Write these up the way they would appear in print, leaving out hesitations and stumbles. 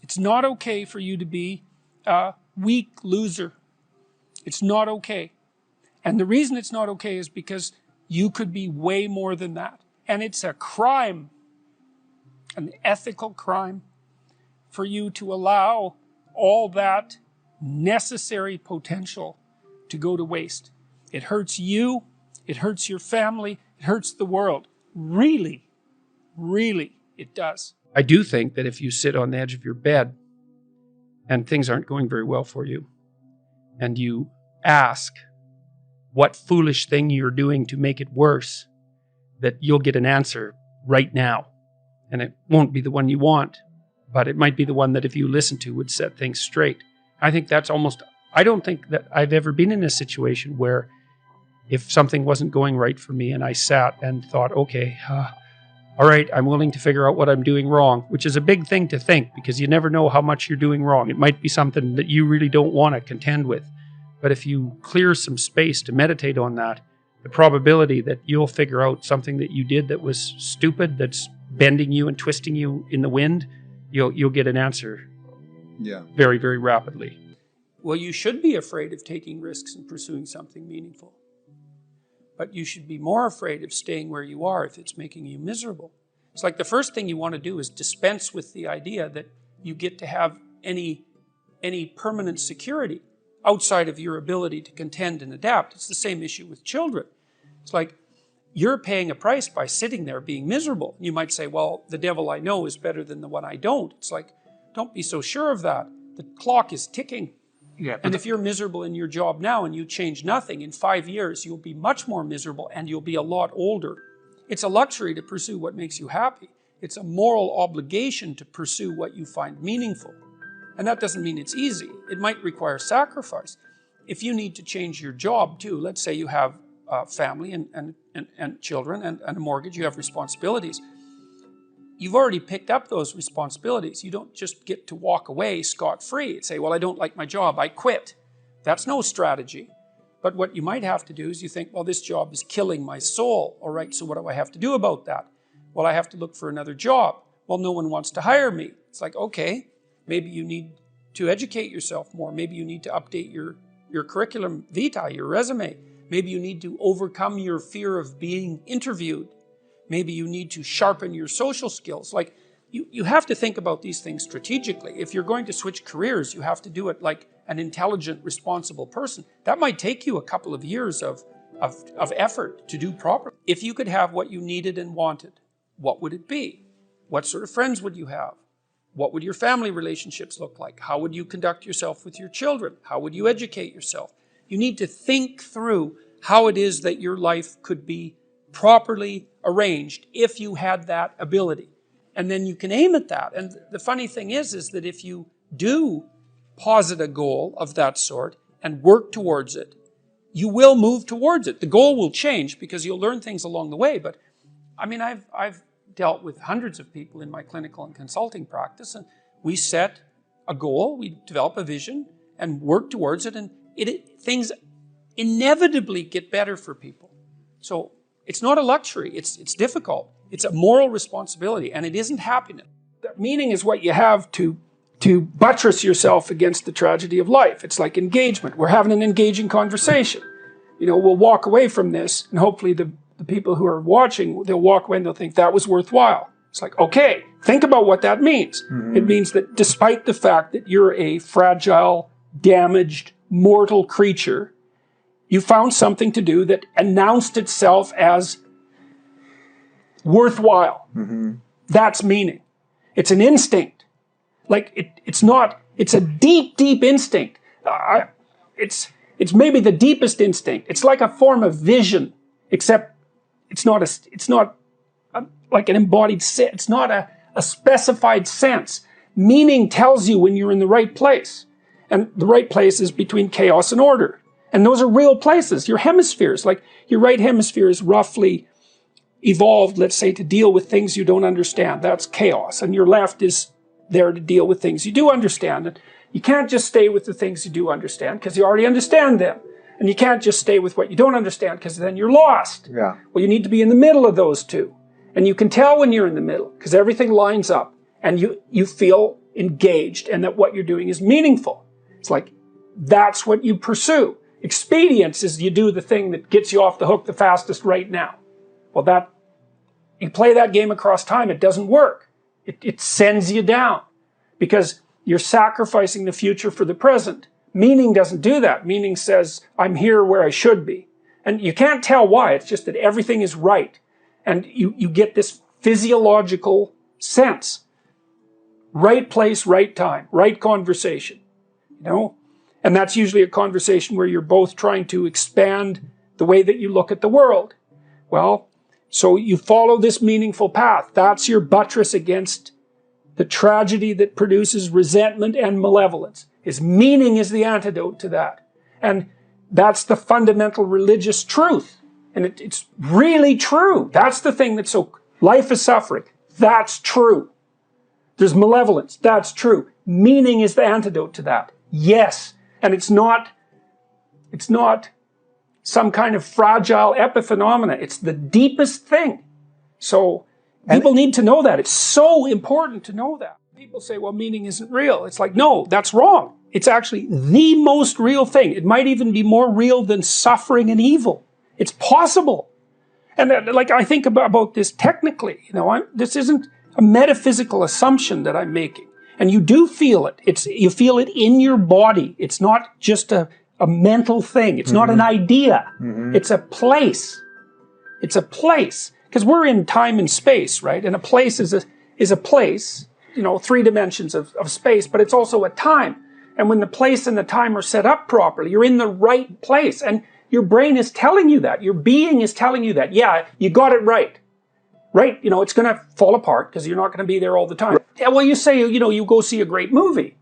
It's not okay for you to be a weak loser. It's not okay. And the reason it's not okay is because you could be way more than that. And it's a crime, an ethical crime, for you to allow all that necessary potential to go to waste. It hurts you, it hurts your family, it hurts the world. Really, really, it does. I do think that if you sit on the edge of your bed and things aren't going very well for you, and you ask what foolish thing you're doing to make it worse, that you'll get an answer right now. And it won't be the one you want, but it might be the one that if you listen to would set things straight. I think that's almost, I don't think that I've ever been in a situation where if something wasn't going right for me and I sat and thought, okay, all right, I'm willing to figure out what I'm doing wrong, which is a big thing to think because you never know how much you're doing wrong. It might be something that you really don't want to contend with. But if you clear some space to meditate on that, the probability that you'll figure out something that you did that was stupid, that's bending you and twisting you in the wind, you'll get an answer very, very rapidly. Well, you should be afraid of taking risks and pursuing something meaningful. But you should be more afraid of staying where you are if it's making you miserable. It's like the first thing you want to do is dispense with the idea that you get to have any permanent security outside of your ability to contend and adapt. It's the same issue with children. It's like you're paying a price by sitting there being miserable. You might say, well, the devil I know is better than the one I don't. It's like, don't be so sure of that. The clock is ticking. Yeah, and if you're miserable in your job now and you change nothing, in 5 years you'll be much more miserable and you'll be a lot older. It's a luxury to pursue what makes you happy. It's a moral obligation to pursue what you find meaningful. And that doesn't mean it's easy. It might require sacrifice. If you need to change your job too, let's say you have a family and children and a mortgage, you have responsibilities. You've already picked up those responsibilities. You don't just get to walk away scot-free and say, well, I don't like my job, I quit. That's no strategy. But what you might have to do is you think, well, this job is killing my soul. All right, so what do I have to do about that? Well, I have to look for another job. Well, no one wants to hire me. It's like, okay, maybe you need to educate yourself more. Maybe you need to update your curriculum vitae, your resume. Maybe you need to overcome your fear of being interviewed. Maybe you need to sharpen your social skills. Like, you have to think about these things strategically. If you're going to switch careers, you have to do it like an intelligent, responsible person. That might take you a couple of years of effort to do properly. If you could have what you needed and wanted, what would it be? What sort of friends would you have? What would your family relationships look like? How would you conduct yourself with your children? How would you educate yourself? You need to think through how it is that your life could be properly arranged if you had that ability. And then you can aim at that. And the funny thing is that if you do posit a goal of that sort and work towards it, you will move towards it. The goal will change because you'll learn things along the way. But I mean, I've dealt with hundreds of people in my clinical and consulting practice, and we set a goal, we develop a vision and work towards it, and things inevitably get better for people. So it's not a luxury, it's difficult. It's a moral responsibility, and it isn't happiness. That meaning is what you have to buttress yourself against the tragedy of life. It's like engagement. We're having an engaging conversation. You know, we'll walk away from this, and hopefully the people who are watching, they'll walk away and they'll think that was worthwhile. It's like, okay, think about what that means. Mm-hmm. It means that despite the fact that you're a fragile, damaged, mortal creature, you found something to do that announced itself as worthwhile. Mm-hmm. That's meaning. It's an instinct. Like, it's a deep, deep instinct. It's maybe the deepest instinct. It's like a form of vision, except it's not like an embodied sense. It's not a specified sense. Meaning tells you when you're in the right place. And the right place is between chaos and order. And those are real places. Your hemispheres, like your right hemisphere is roughly evolved, let's say, to deal with things you don't understand. That's chaos. And your left is there to deal with things you do understand. And you can't just stay with the things you do understand because you already understand them. And you can't just stay with what you don't understand because then you're lost. Yeah. Well, you need to be in the middle of those two. And you can tell when you're in the middle because everything lines up and you feel engaged and that what you're doing is meaningful. It's like, that's what you pursue. Expedience is you do the thing that gets you off the hook the fastest right now. Well, you play that game across time, it doesn't work. It sends you down because you're sacrificing the future for the present. Meaning doesn't do that. Meaning says, I'm here where I should be. And you can't tell why. It's just that everything is right. And you get this physiological sense. Right place, right time, right conversation. You know? And that's usually a conversation where you're both trying to expand the way that you look at the world. Well, so you follow this meaningful path. That's your buttress against the tragedy that produces resentment and malevolence. His meaning is the antidote to that. And that's the fundamental religious truth. And it's really true. That's the thing that's so... Life is suffering. That's true. There's malevolence. That's true. Meaning is the antidote to that. Yes. And it's not some kind of fragile epiphenomena. It's the deepest thing. So people need to know that. It's so important to know that. People say, well, meaning isn't real. It's like, no, that's wrong. It's actually the most real thing. It might even be more real than suffering and evil. It's possible. And like, I think about this technically, you know, this isn't a metaphysical assumption that I'm making. And you do feel it. You feel it in your body. It's not just a mental thing. It's not an idea. It's a place. It's a place. Because we're in time and space, right? And a place is a place, you know, 3 dimensions of space, but it's also a time. And when the place and the time are set up properly, you're in the right place. And your brain is telling you that. Your being is telling you that. Yeah, you got it right. Right? You know, it's going to fall apart because you're not going to be there all the time. Yeah, well, you say, you know, you go see a great movie.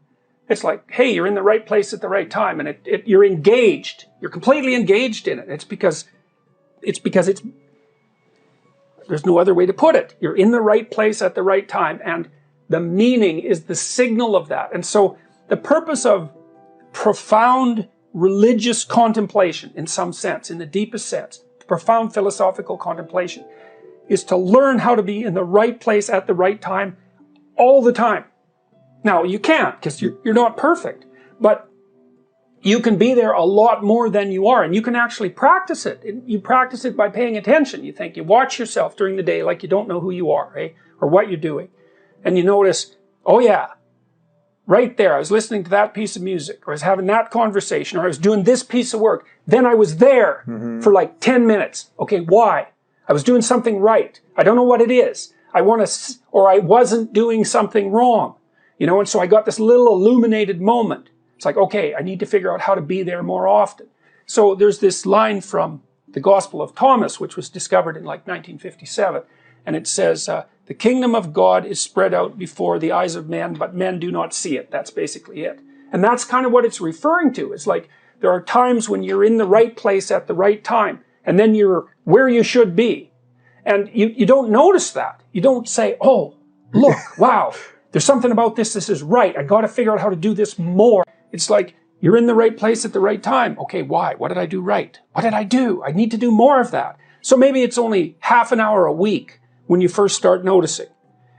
It's like, hey, you're in the right place at the right time. And you're engaged. You're completely engaged in it. It's because there's no other way to put it. You're in the right place at the right time. And the meaning is the signal of that. And so the purpose of profound religious contemplation, in some sense, in the deepest sense, profound philosophical contemplation, is to learn how to be in the right place at the right time all the time. Now, you can't, because you're not perfect, but you can be there a lot more than you are, and you can actually practice it. You practice it by paying attention. You watch yourself during the day like you don't know who you are, eh? Or what you're doing. And you notice, oh yeah, right there, I was listening to that piece of music, or I was having that conversation, or I was doing this piece of work. Then I was there for like 10 minutes. Okay, why? I was doing something right. I don't know what it is. Or I wasn't doing something wrong. You know, and so I got this little illuminated moment. It's like, okay, I need to figure out how to be there more often. So there's this line from the Gospel of Thomas, which was discovered in like 1957. And it says, the kingdom of God is spread out before the eyes of men, but men do not see it. That's basically it. And that's kind of what it's referring to. It's like, there are times when you're in the right place at the right time, and then you're where you should be. And you don't notice that. You don't say, oh, look, wow, there's something about this. This is right. I got to figure out how to do this more. It's like, you're in the right place at the right time. Okay, why? What did I do right? What did I do? I need to do more of that. So maybe it's only half an hour a week when you first start noticing.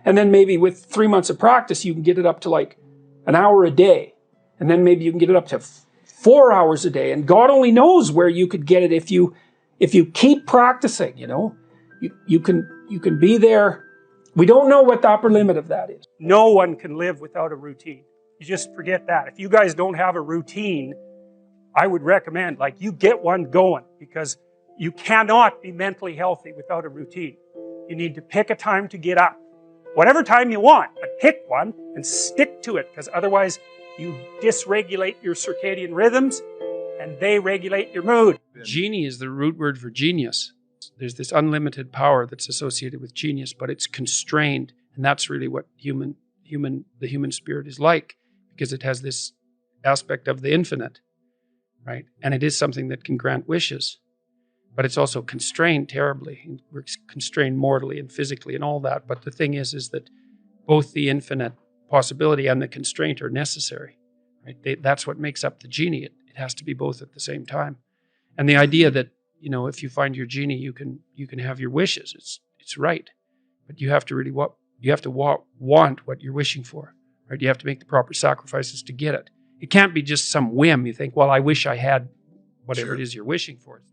And then maybe with 3 months of practice, you can get it up to like an hour a day. And then maybe you can get it up to 4 hours a day. And God only knows where you could get it if you keep practicing, you know. You can be there. We don't know what the upper limit of that is. No one can live without a routine. You just forget that. If you guys don't have a routine, I would recommend, like, you get one going, because you cannot be mentally healthy without a routine. You need to pick a time to get up. Whatever time you want, but pick one and stick to it, because otherwise you dysregulate your circadian rhythms and they regulate your mood. Genie is the root word for genius. There's this unlimited power that's associated with genius, but it's constrained, and that's really what the human spirit is like, because it has this aspect of the infinite, right? And it is something that can grant wishes, but it's also constrained terribly. We're constrained mortally and physically and all that. But the thing is that both the infinite possibility and the constraint are necessary, right? That's what makes up the genie. It has to be both at the same time. And the idea that, you know, if you find your genie, you can have your wishes. It's right, but you have to really want what you're wishing for, Right? You have to make the proper sacrifices to get it. It can't be just some whim. You think, well, I wish I had whatever it is you're wishing for.